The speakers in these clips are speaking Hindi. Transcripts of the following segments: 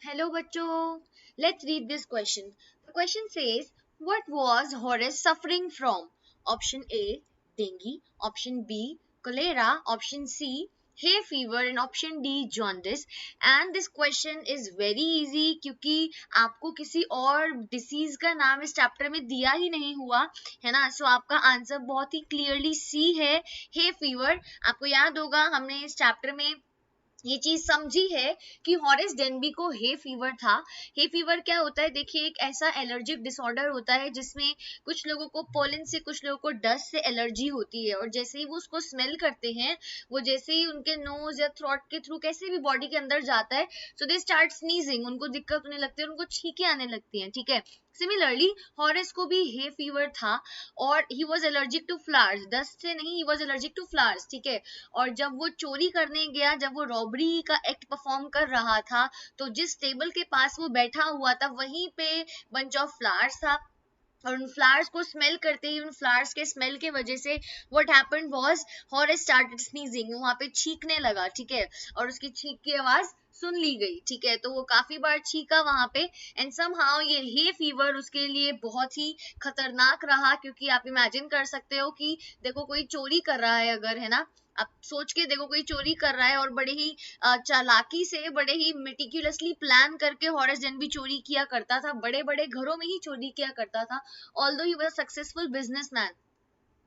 Hello bachcho. Let's read this question. The question says, what was Horace suffering from? Option A, dengue. Option B, cholera. Option C, hay fever. And option D, jaundice. And this question is very easy क्योंकि आपको किसी और डिसीज का नाम इस चैप्टर में दिया ही नहीं हुआ है ना. सो आपका आंसर बहुत ही क्लियरली सी है, हे फीवर. आपको याद होगा हमने इस चैप्टर में ये चीज समझी है कि हॉरेस डेनबी को हे फीवर था. हे फीवर क्या होता है? देखिए, एक ऐसा एलर्जिक डिसऑर्डर होता है जिसमें कुछ लोगों को पोलन से, कुछ लोगों को डस्ट से एलर्जी होती है, और जैसे ही वो उसको स्मेल करते हैं, वो जैसे ही उनके नोज या थ्रोट के थ्रू कैसे भी बॉडी के अंदर जाता है, सो दे स्टार्ट स्नीजिंग. उनको दिक्कत होने लगती है, उनको छींके आने लगती हैं. ठीक है. सिमिलरली हॉरेस को भी हे फीवर था और he was allergic to flowers. Dust से नहीं, he was allergic to flowers. ठीक है. और जब वो चोरी करने गया, जब वो रॉबरी का एक्ट परफॉर्म कर रहा था, तो जिस टेबल के पास वो बैठा हुआ था वहीं पे बंच ऑफ फ्लावर्स था, और उन फ्लावर्स को स्मेल करते ही, उन फ्लावर्स के स्मेल के वजह से what happened was Horace started sneezing. वहां पे छींकने लगा. ठीक है. और उसकी छींक की आवाज सुन ली गई. ठीक है. तो वो काफी बार छींका वहां पे, एंड समहाउ ये हे फीवर उसके लिए बहुत ही खतरनाक रहा, क्योंकि आप इमेजिन कर सकते हो कि देखो कोई चोरी कर रहा है अगर, है ना, आप सोच के देखो कोई चोरी कर रहा है और बड़े ही चालाकी से, बड़े ही मेटिकुलसली प्लान करके हॉरेस डेनबी चोरी किया करता था, बड़े बड़े घरों में ही चोरी किया करता था. Although he was a successful businessman,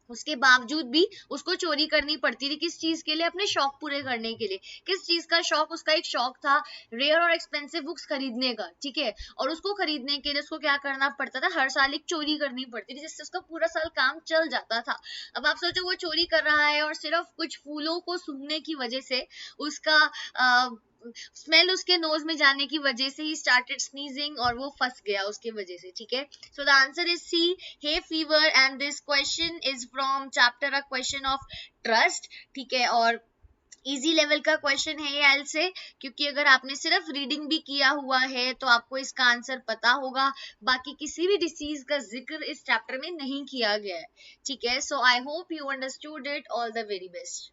उसके बावजूद भी उसको चोरी करनी पड़ती थी. किस चीज के लिए? अपने शौक पूरे करने के लिए. किस चीज का शौक? उसका एक शौक था रेयर और एक्सपेंसिव बुक्स खरीदने का. ठीक है. और उसको खरीदने के लिए उसको क्या करना पड़ता था? हर साल एक चोरी करनी पड़ती थी, जिससे उसका पूरा साल काम चल जाता था. अब आप सोचो वो चोरी कर रहा है और सिर्फ कुछ फूलों को सूंघने की वजह से उसका स्मेल उसके नोज में जाने की वजह से ही स्टार्टेड स्नीजिंग, और वो फंस गया उसके वजह से. ठीक है. So the answer is C, hay fever. And this question is from chapter a question of trust. ठीक है. और इजी लेवल का क्वेश्चन है ये एल से, क्योंकि अगर आपने सिर्फ रीडिंग भी किया हुआ है तो आपको इसका आंसर पता होगा. बाकी किसी भी डिसीज का जिक्र इस चैप्टर में नहीं किया गया है. ठीक है. So I hope you understood it. All the very best.